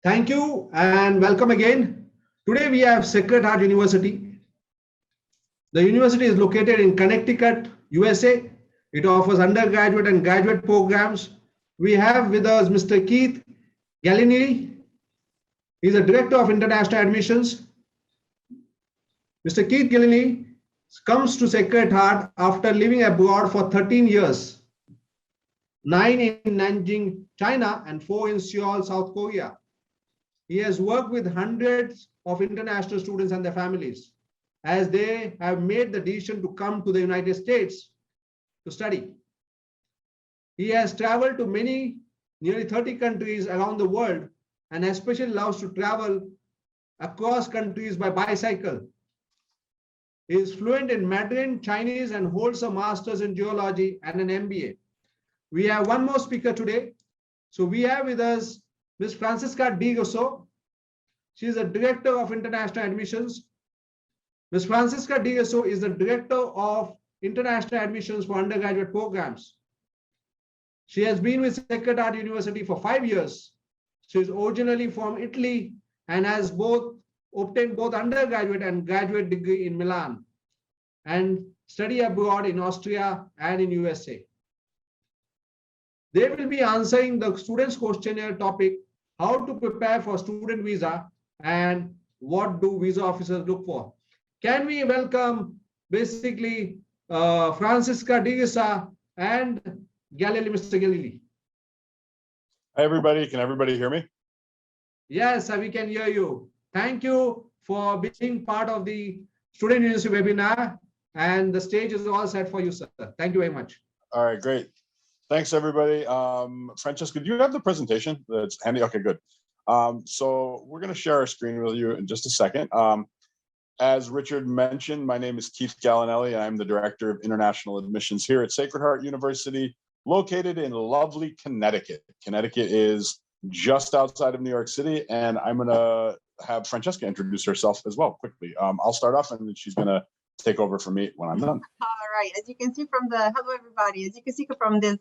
Thank you and welcome again. Today we have Sacred Heart University. The university is located in Connecticut, USA. It offers undergraduate and graduate programs. We have with us Mr. Keith Gallinelli. He's the Director of International Admissions. Mr. Keith Gallinelli comes to Sacred Heart after living abroad for 13 years, 9 in Nanjing, China, and 4 in Seoul, South Korea. He has worked with hundreds of international students and their families as they have made the decision to come to the United States to study. He has traveled to nearly 30 countries around the world and especially loves to travel across countries by bicycle. He is fluent in Mandarin, Chinese, and holds a master's in geology and an MBA. We have one more speaker today. So we have with us Ms. Francisca De Rosso. She is the Director of International Admissions. Ms. Francisca De Rosso is the Director of International Admissions for undergraduate programs. She has been with Sacred Heart University for 5 years. She is originally from Italy and has obtained both undergraduate and graduate degree in Milan and study abroad in Austria and in USA. They will be answering the students' questionnaire topic, how to prepare for student visa and what do visa officers look for. Can we welcome basically Francisca De Rosso and Mr. Galilei? Hi, everybody. Can everybody hear me? Yes, we can hear you. Thank you for being part of the Student University webinar, and the stage is all set for you, sir. Thank you very much. All right, great. Thanks, everybody. Francesca, do you have the presentation that's handy? Okay, good. So we're going to share our screen with you in just a second. As Richard mentioned, my name is Keith Gallinelli, and I'm the Director of International Admissions here at Sacred Heart University, located in lovely Connecticut. Connecticut is just outside of New York City, and I'm going to have Francesca introduce herself as well quickly. I'll start off, and then she's going to take over for me when I'm done. All right. As you can see from hello, everybody. As you can see from this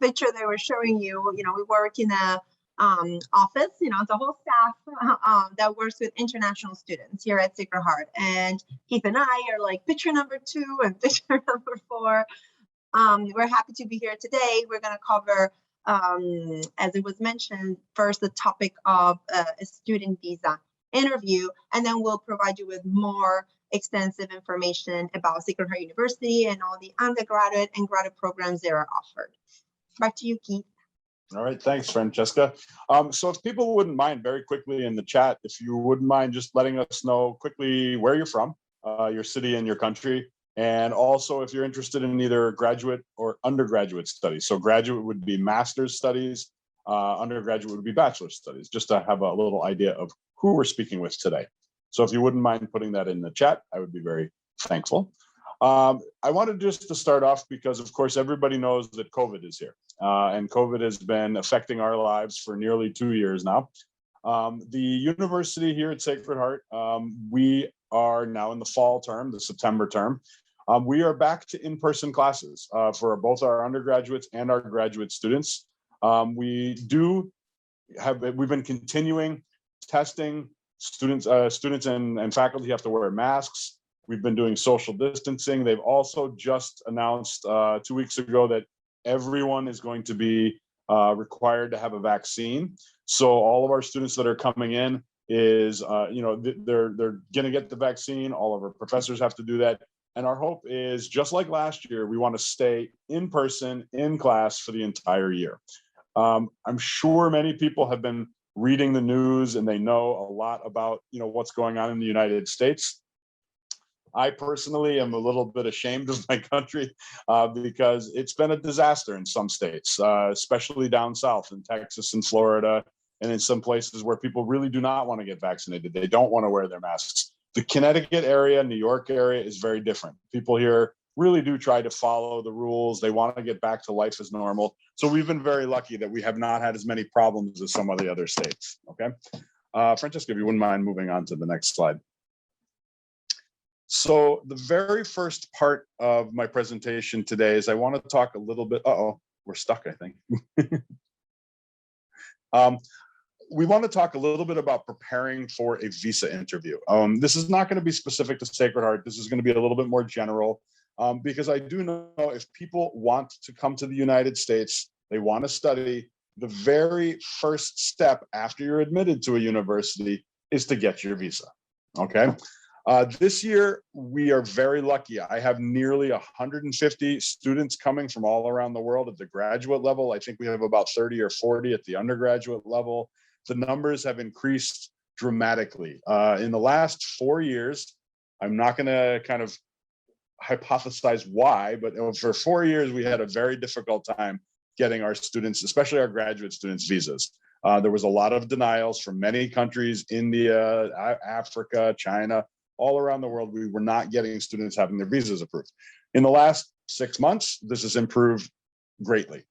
picture they were showing you, we work in a office, the whole staff that works with international students here at Sacred Heart. And Keith and I are like picture number 2 and picture number 4. We're happy to be here today. We're going to cover, as it was mentioned, first the topic of a student visa interview, and then we'll provide you with more extensive information about Sacred Heart University and all the undergraduate and graduate programs that are offered. Back to you, Keith. All right, thanks, Francesca. So if people wouldn't mind, very quickly in the chat, if you wouldn't mind just letting us know quickly where you're from, your city and your country, and also if you're interested in either graduate or undergraduate studies. So graduate would be master's studies, undergraduate would be bachelor studies, just to have a little idea of who we're speaking with today. So if you wouldn't mind putting that in the chat, I would be very thankful. I wanted just to start off because, of course, everybody knows that COVID is here, and COVID has been affecting our lives for nearly 2 years now. The university here at Sacred Heart, we are now in the fall term, the September term. We are back to in-person classes for both our undergraduates and our graduate students. We've been continuing testing. Students and faculty have to wear masks. We've been doing social distancing. They've also just announced 2 weeks ago that everyone is going to be required to have a vaccine. So all of our students that are coming in is, they're going to get the vaccine. All of our professors have to do that. And our hope is, just like last year, we want to stay in person, in class for the entire year. I'm sure many people have been reading the news and they know a lot about, what's going on in the United States. I personally am a little bit ashamed of my country because it's been a disaster in some states, especially down south in Texas and Florida, and in some places where people really do not want to get vaccinated. They don't want to wear their masks. The Connecticut area, New York area is very different. People here really do try to follow the rules. They want to get back to life as normal. So we've been very lucky that we have not had as many problems as some of the other states. Okay. Francesca, if you wouldn't mind moving on to the next slide. So the very first part of my presentation today is I want to talk a little bit, we're stuck, I think. we want to talk a little bit about preparing for a visa interview. This is not going to be specific to Sacred Heart. This is going to be a little bit more general, because I do know if people want to come to the United States, they want to study, the very first step after you're admitted to a university is to get your visa, okay? This year, we are very lucky. I have nearly 150 students coming from all around the world at the graduate level. I think we have about 30 or 40 at the undergraduate level. The numbers have increased dramatically. In the last 4 years, I'm not going to kind of hypothesize why, but for 4 years, we had a very difficult time getting our students, especially our graduate students, visas. There was a lot of denials from many countries, India, Africa, China, all around the world. We were not getting students having their visas approved. In the last 6 months, this has improved greatly.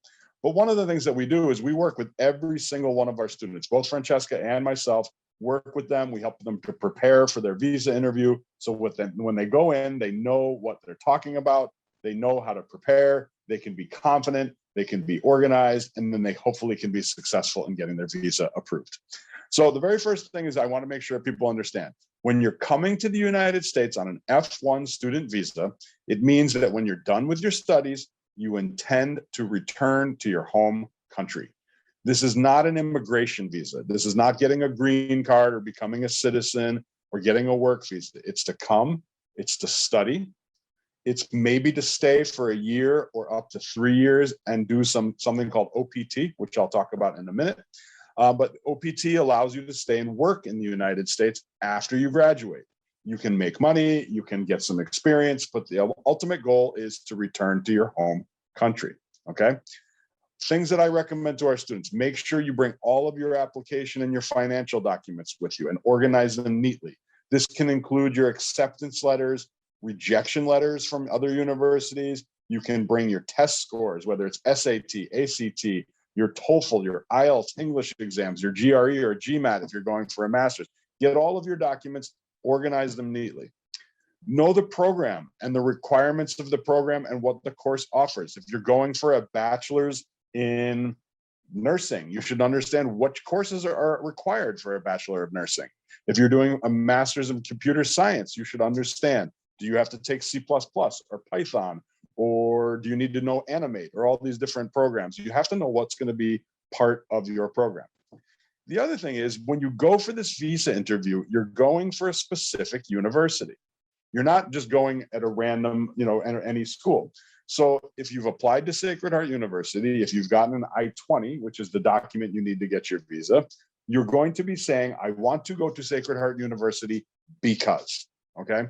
But one of the things that we do is we work with every single one of our students, both Francesca and myself, work with them. We help them to prepare for their visa interview. So when they go in, they know what they're talking about. They know how to prepare. They can be confident. They can be organized, and then they hopefully can be successful in getting their visa approved. So the very first thing is I want to make sure people understand, when you're coming to the United States on an F1 student visa, it means that when you're done with your studies, you intend to return to your home country. This is not an immigration visa. This is not getting a green card or becoming a citizen or getting a work visa. It's to come, it's to study. It's maybe to stay for a year or up to 3 years and do something called OPT, which I'll talk about in a minute. But OPT allows you to stay and work in the United States after you graduate. You can make money, you can get some experience, but the ultimate goal is to return to your home country, okay? Things that I recommend to our students: make sure you bring all of your application and your financial documents with you and organize them neatly. This can include your acceptance letters, rejection letters from other universities. You can bring your test scores, whether it's SAT, ACT, your TOEFL, your IELTS English exams, your GRE or GMAT if you're going for a master's. Get all of your documents, organize them neatly. Know the program and the requirements of the program and what the course offers. If you're going for a bachelor's in nursing, you should understand what courses are required for a Bachelor of Nursing. If you're doing a master's in computer science, you should understand, do you have to take C++ or Python, or do you need to know Animate, or all these different programs? You have to know what's going to be part of your program. The other thing is, when you go for this visa interview, you're going for a specific university. You're not just going at a random, any school. So if you've applied to Sacred Heart University, if you've gotten an I-20, which is the document you need to get your visa, you're going to be saying, I want to go to Sacred Heart University because, okay?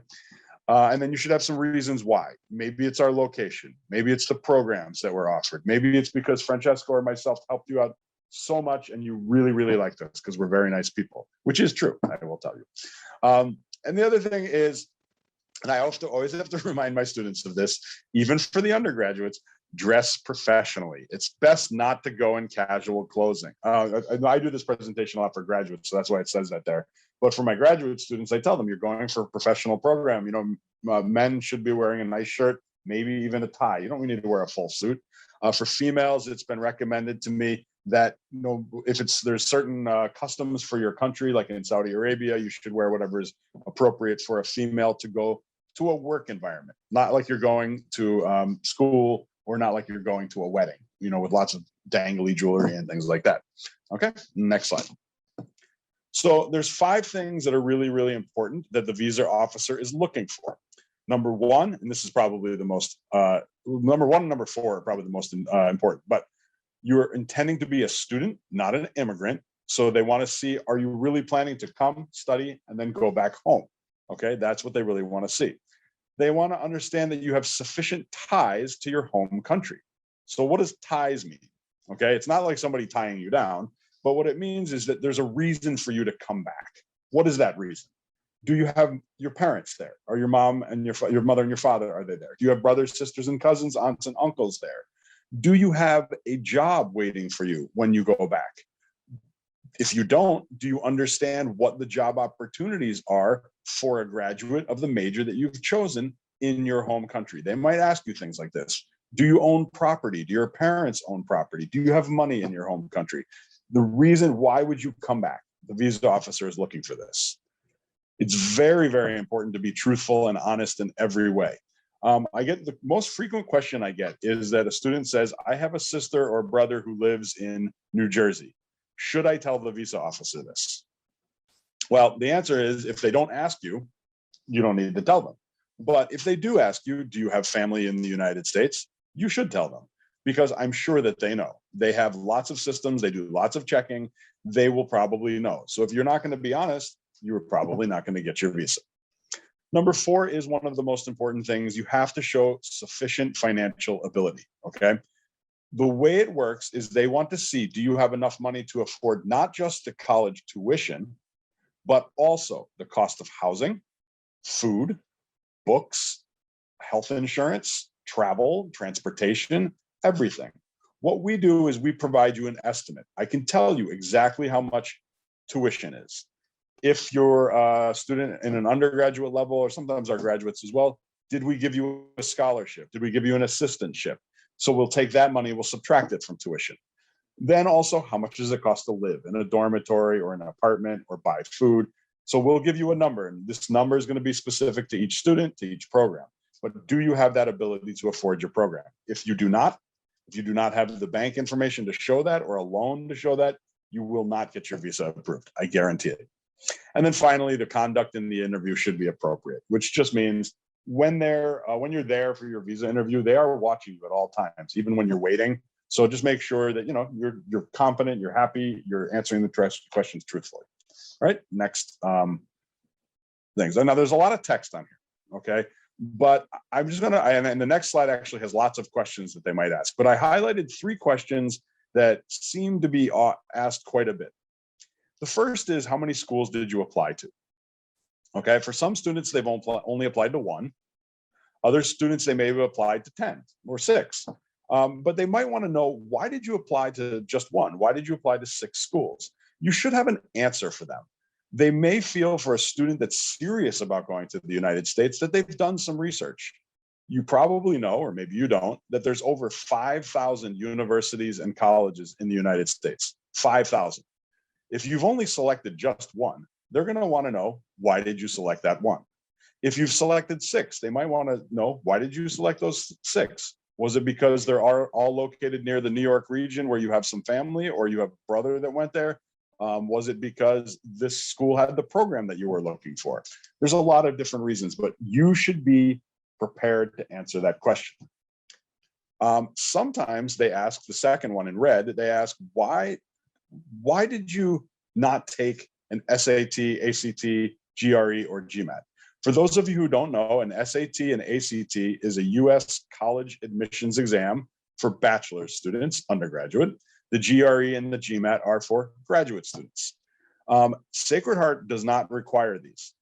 And then you should have some reasons why. Maybe it's our location. Maybe it's the programs that were offered. Maybe it's because Francesco or myself helped you out so much and you really, really like us because we're very nice people, which is true, I will tell you. And the other thing is, and I always have to remind my students of this, even for the undergraduates, dress professionally. It's best not to go in casual clothing. I do this presentation a lot for graduates, so that's why it says that there. But for my graduate students, I tell them, you're going for a professional program. Men should be wearing a nice shirt, maybe even a tie. You don't need to wear a full suit. For females, it's been recommended to me that if there's certain customs for your country, like in Saudi Arabia, you should wear whatever is appropriate for a female to go to a work environment, not like you're going to school, or not like you're going to a wedding, with lots of dangly jewelry and things like that. Okay, next slide. So there's 5 things that are really, really important that the visa officer is looking for. Number 1, and this is probably the most, number 1 and number 4 are probably the most important, but you're intending to be a student, not an immigrant. So they want to see, are you really planning to come, study, and then go back home? Okay, that's what they really want to see. They want to understand that you have sufficient ties to your home country. So what does ties mean? Okay, it's not like somebody tying you down, but what it means is that there's a reason for you to come back. What is that reason? Do you have your parents there? Are your mom and your mother and your father, are they there? Do you have brothers, sisters, and cousins, aunts and uncles there? Do you have a job waiting for you when you go back? If you don't, do you understand what the job opportunities are for a graduate of the major that you've chosen in your home country? They might ask you things like this. Do you own property? Do your parents own property? Do you have money in your home country? The reason, why would you come back? The visa officer is looking for this. It's very, very important to be truthful and honest in every way. I get the most frequent question I get is that a student says, I have a sister or brother who lives in New Jersey. Should I tell the visa officer this? Well, the answer is, if they don't ask you, you don't need to tell them. But if they do ask you, do you have family in the United States? You should tell them, because I'm sure that they know. They have lots of systems, they do lots of checking, they will probably know. So if you're not going to be honest, you're probably not going to get your visa. Number 4 is one of the most important things. You have to show sufficient financial ability, okay? The way it works is they want to see, do you have enough money to afford not just the college tuition, but also the cost of housing, food, books, health insurance, travel, transportation, everything. What we do is we provide you an estimate. I can tell you exactly how much tuition is. If you're a student in an undergraduate level, or sometimes our graduates as well, did we give you a scholarship? Did we give you an assistantship? So we'll take that money, we'll subtract it from tuition. Then also, how much does it cost to live in a dormitory or an apartment or buy food? So we'll give you a number, and this number is going to be specific to each student, to each program. But do you have that ability to afford your program? If you do not have the bank information to show that, or a loan to show that, you will not get your visa approved. I guarantee it. And then finally, the conduct in the interview should be appropriate, which just means when you're there for your visa interview, they are watching you at all times, even when you're waiting. So just make sure that you're competent, you're happy, you're answering the questions truthfully. All right, next things. Now there's a lot of text on here, okay? But I'm just gonna, and the next slide actually has lots of questions that they might ask, but I highlighted 3 questions that seem to be asked quite a bit. The first is, how many schools did you apply to? Okay, for some students, they've only applied to 1. Other students, they may have applied to 10 or 6. But they might want to know, why did you apply to just 1? Why did you apply to 6 schools? You should have an answer for them. They may feel, for a student that's serious about going to the United States, that they've done some research. You probably know, or maybe you don't, that there's over 5,000 universities and colleges in the United States. 5,000. If you've only selected just 1, they're going to want to know, why did you select that 1? If you've selected 6, they might want to know, why did you select those 6? Was it because they're all located near the New York region where you have some family, or you have a brother that went there? Was it because this school had the program that you were looking for? There's a lot of different reasons, but you should be prepared to answer that question. Sometimes they ask, the second one in red, they ask, why did you not take an SAT, ACT, GRE, or GMAT? For those of you who don't know, an SAT and ACT is a US college admissions exam for bachelor students, undergraduate. The GRE and the GMAT are for graduate students. Sacred Heart does not require these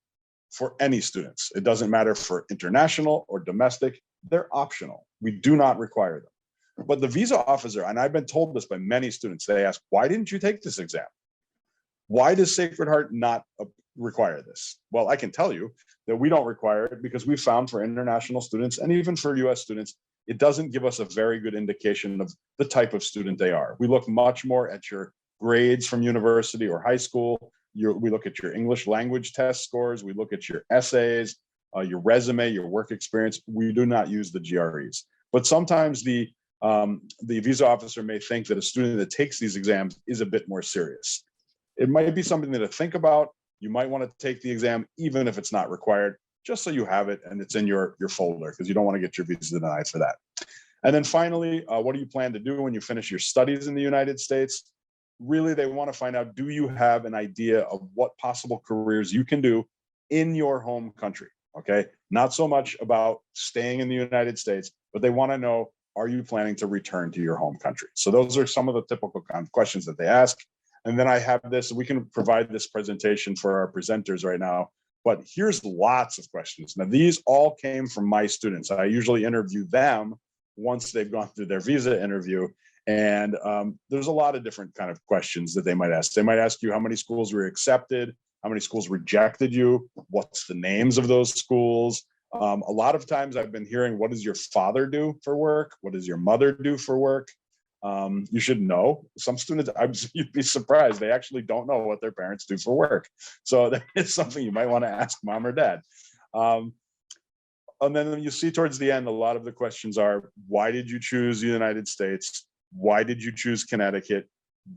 for any students. It doesn't matter for international or domestic, they're optional. We do not require them. But the visa officer, and I've been told this by many students, they ask, why didn't you take this exam? Why does Sacred Heart not require this? Well, I can tell you that we don't require it because we found for international students, and even for US students, it doesn't give us a very good indication of the type of student they are. We look much more at your grades from university or high school. We look at your English language test scores. We look at your essays, your resume, your work experience. We do not use the GREs. But sometimes the visa officer may think that a student that takes these exams is a bit more serious. It might be something to think about. You might want to take the exam, even if it's not required, just so you have it and it's in your folder, because you don't want to get your visa denied for that. And then finally, what do you plan to do when you finish your studies in the United States? Really, they want to find out, do you have an idea of what possible careers you can do in your home country? Okay, not so much about staying in the United States, but they want to know, are you planning to return to your home country? So those are some of the typical kind of questions that they ask. And then I have this, we can provide this presentation for our presenters right now, but here's lots of questions. Now, these all came from my students. I usually interview them once they've gone through their visa interview. And there's a lot of different kind of questions that they might ask. They might ask you, how many schools were accepted? How many schools rejected you? What's the names of those schools? A lot of times I've been hearing, what does your father do for work? What does your mother do for work? You should know. Some students, you'd be surprised, they actually don't know what their parents do for work. So it's something you might want to ask mom or dad. And then you see towards the end, a lot of the questions are, why did you choose the United States? Why did you choose Connecticut?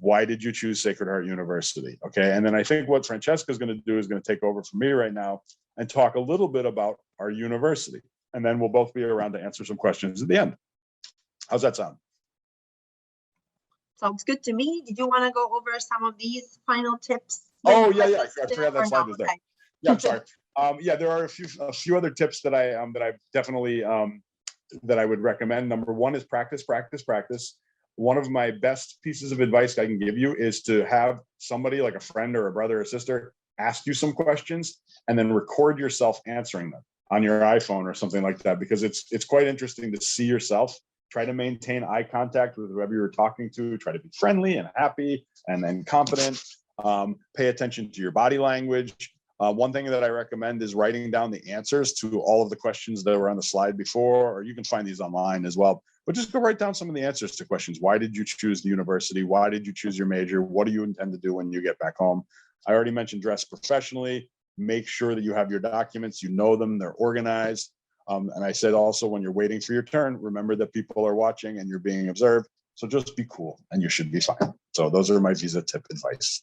Why did you choose Sacred Heart University? Okay. And then I think what Francesca is going to do is going to take over from me right now and talk a little bit about our university. And then we'll both be around to answer some questions at the end. How's that sound? Sounds good to me. Did you want to go over some of these final tips? Oh, yeah. I forgot that slide was there. Okay. Yeah, I'm sorry. Yeah, there are a few other tips that I definitely that I would recommend. Number one is practice. One of my best pieces of advice I can give you is to have somebody like a friend or a brother or sister ask you some questions and then record yourself answering them on your iPhone or something like that, because it's quite interesting to see yourself. Try to maintain eye contact with whoever you're talking to. Try to be friendly and happy and confident. Pay attention to your body language. One thing that I recommend is writing down the answers to all of the questions that were on the slide before, or you can find these online as well. But just go write down some of the answers to questions. Why did you choose the university? Why did you choose your major? What do you intend to do when you get back home? I already mentioned dress professionally. Make sure that you have your documents, you know them, they're organized. And I said also, when you're waiting for your turn, remember that people are watching and you're being observed. So just be cool and you should be fine. So those are my visa tip advice.